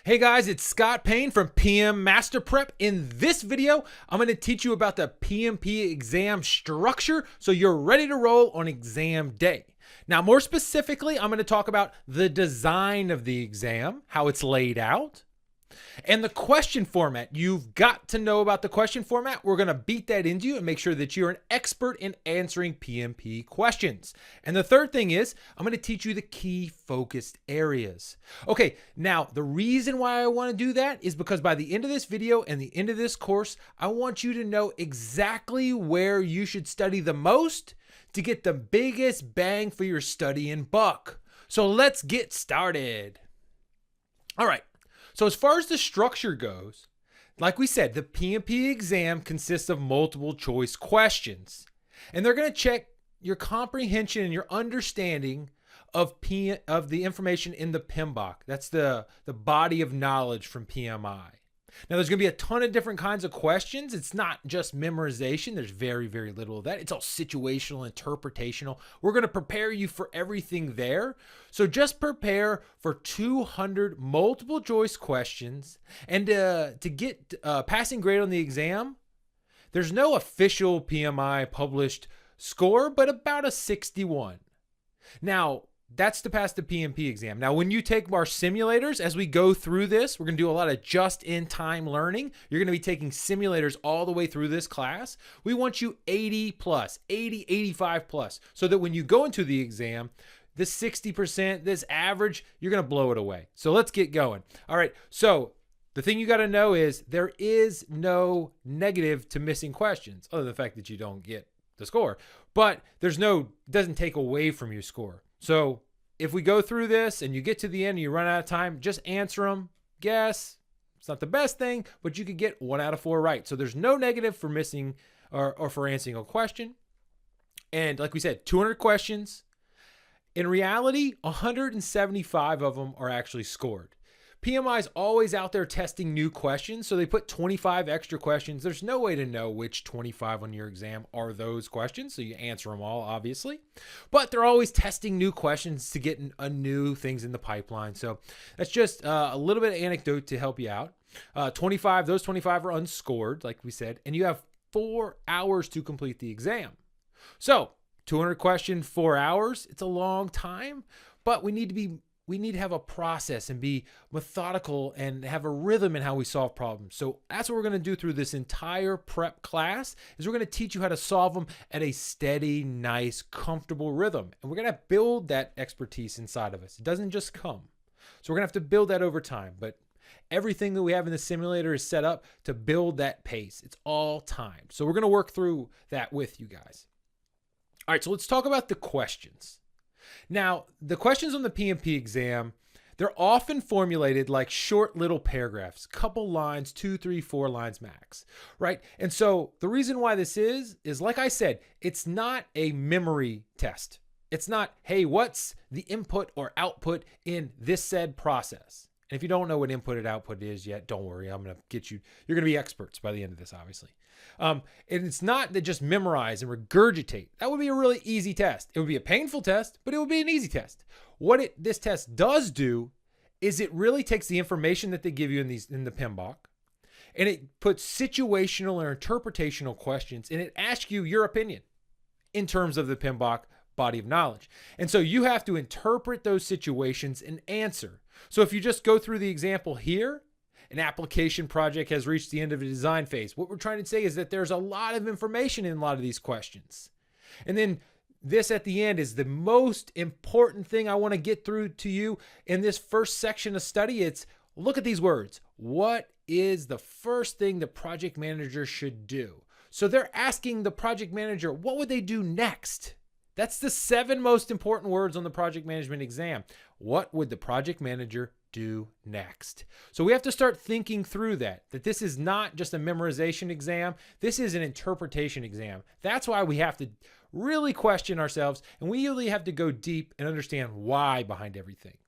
Hey guys, it's Scott Payne from PM Master Prep. In this video, I'm going to teach you about the PMP exam structure so you're ready to roll on exam day. Now, more specifically, I'm going to talk about the design of the exam, how it's laid out, and the question format. You've got to know about the question format. We're going to beat that into you and make sure that you're an expert in answering PMP questions. And the third thing is, I'm going to teach you the key focused areas. Okay, now the reason why I want to do that is because by the end of this video and the end of this course, I want you to know exactly where you should study the most to get the biggest bang for your study and buck. So let's get started. All right. So as far as the structure goes, like we said, the PMP exam consists of multiple choice questions, and they're going to check your comprehension and your understanding of the information in the PMBOK. That's the body of knowledge from PMI. Now, there's going to be a ton of different kinds of questions. It's not just memorization. There's very, very little of that. It's all situational, interpretational. We're going to prepare you for everything there. So just prepare for 200 multiple choice questions. And to get a passing grade on the exam, there's no official PMI published score, but about a 61. Now, that's to pass the PMP exam. Now, when you take our simulators, as we go through this, we're going to do a lot of just-in-time learning. You're going to be taking simulators all the way through this class. We want you 80 plus, 80, 85 plus, so that when you go into the exam, this 60%, this average, you're going to blow it away. So let's get going. All right, so the thing you got to know is there is no negative to missing questions, other than the fact that you don't get the score. But doesn't take away from your score. So if we go through this and you get to the end and you run out of time, just answer them. Guess. It's not the best thing, but you could get 1 out of 4 right. So there's no negative for missing or for answering a question. And like we said, 200 questions. In reality, 175 of them are actually scored. PMI is always out there testing new questions, so they put 25 extra questions. There's no way to know which 25 on your exam are those questions, so you answer them all, obviously. But they're always testing new questions to get new things in the pipeline. So that's just a little bit of anecdote to help you out. Those 25 are unscored, like we said, and you have 4 hours to complete the exam. So 200 questions, 4 hours. It's a long time, but we need to have a process and be methodical and have a rhythm in how we solve problems. So that's what we're going to do through this entire prep class is we're going to teach you how to solve them at a steady, nice, comfortable rhythm. And we're going to build that expertise inside of us. It doesn't just come. So we're going to have to build that over time. But everything that we have in the simulator is set up to build that pace. It's all time. So we're going to work through that with you guys. All right, so let's talk about the questions. Now, the questions on the PMP exam, they're often formulated like short little paragraphs, couple lines, 2, 3, 4 lines max, right? And so the reason why this is like I said, it's not a memory test. It's not, hey, what's the input or output in this said process? And if you don't know what input and output is yet, don't worry. I'm going to get you. You're going to be experts by the end of this, obviously. And it's not that just memorize and regurgitate. That would be a really easy test. It would be a painful test, but it would be an easy test. What this test does do is it really takes the information that they give you in the PMBOK, and it puts situational or interpretational questions, and it asks you your opinion in terms of the PMBOK body of knowledge. And so you have to interpret those situations and answer. So if you just go through the example here, an application project has reached the end of the design phase. What we're trying to say is that there's a lot of information in a lot of these questions. And then this at the end is the most important thing I want to get through to you in this first section of study. It's look at these words. What is the first thing the project manager should do? So they're asking the project manager, what would they do next? That's the 7 most important words on the project management exam. What would the project manager do next? So we have to start thinking through that this is not just a memorization exam. This is an interpretation exam. That's why we have to really question ourselves, and we really have to go deep and understand why behind everything.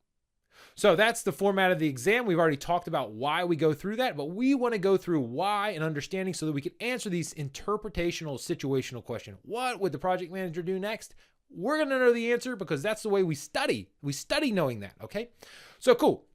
So that's the format of the exam. We've already talked about why we go through that, but we want to go through why and understanding so that we can answer these interpretational, situational questions. What would the project manager do next? We're going to know the answer because that's the way we study. We study knowing that, okay? So cool.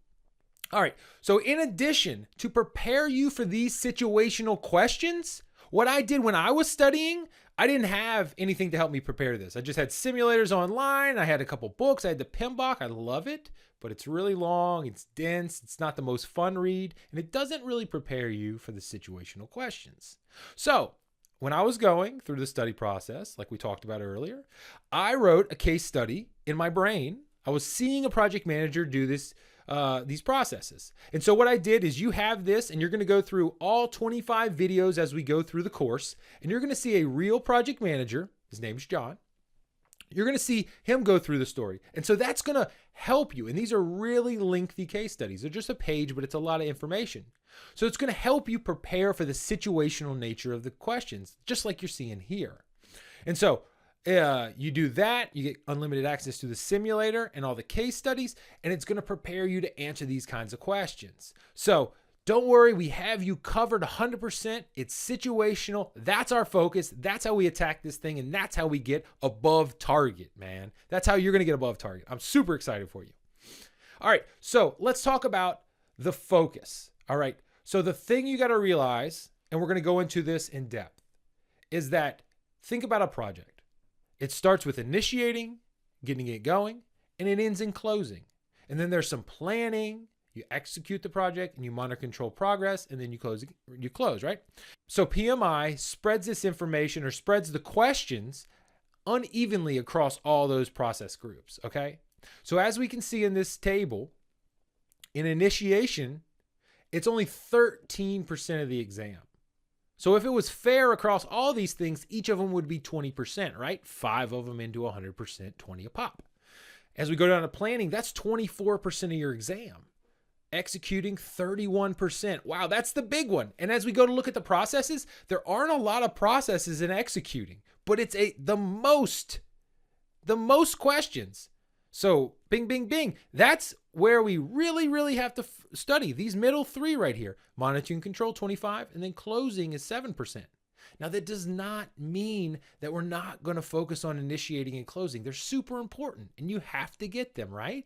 All right, so in addition to prepare you for these situational questions, what I did when I was studying, I didn't have anything to help me prepare this. I just had simulators online. I had a couple books. I had the PMBOK. I love it, but it's really long. It's dense. It's not the most fun read, and it doesn't really prepare you for the situational questions. So when I was going through the study process, like we talked about earlier, I wrote a case study in my brain. I was seeing a project manager do these processes. And so what I did is you have this, and you're going to go through all 25 videos as we go through the course, and you're going to see a real project manager. His name's John. You're going to see him go through the story. And so that's going to help you. And these are really lengthy case studies. They're just a page, but it's a lot of information. So it's going to help you prepare for the situational nature of the questions, just like you're seeing here. And so you do that, you get unlimited access to the simulator and all the case studies, and it's going to prepare you to answer these kinds of questions. So don't worry, we have you covered 100%. It's situational. That's our focus. That's how we attack this thing, and that's how we get above target, man. That's how you're going to get above target. I'm super excited for you. All right, so let's talk about the focus. All right, so the thing you got to realize, and we're going to go into this in depth, is that think about a project. It starts with initiating, getting it going, and it ends in closing. And then there's some planning. You execute the project and you monitor control progress, and then you close, right? So PMI spreads this information, or spreads the questions unevenly across all those process groups, okay? So as we can see in this table, in initiation, it's only 13% of the exam. So if it was fair across all these things, each of them would be 20%, right? 5 of them into 100%, 20 a pop. As we go down to planning, that's 24% of your exam. Executing, 31%. Wow, that's the big one. And as we go to look at the processes, there aren't a lot of processes in executing, but it's the most questions. So bing, bing, bing. That's where we really, really have to study these middle 3 right here. Monitoring control, 25, and then closing is 7%. Now, that does not mean that we're not going to focus on initiating and closing. They're super important, and you have to get them, right?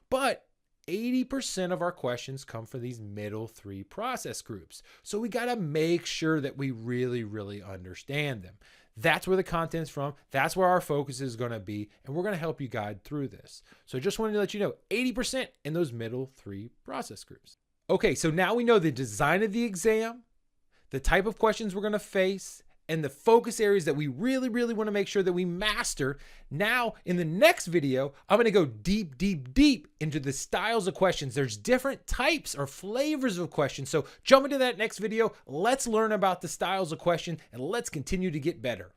But 80% of our questions come from these middle 3 process groups. So we got to make sure that we really, really understand them. That's where the content's from. That's where our focus is going to be. And we're going to help you guide through this. So just wanted to let you know, 80% in those middle 3 process groups. Okay, so now we know the design of the exam, the type of questions we're going to face, and the focus areas that we really, really want to make sure that we master. Now, in the next video, I'm going to go deep, deep, deep into the styles of questions. There's different types or flavors of questions. So jump into that next video. Let's learn about the styles of question, and let's continue to get better.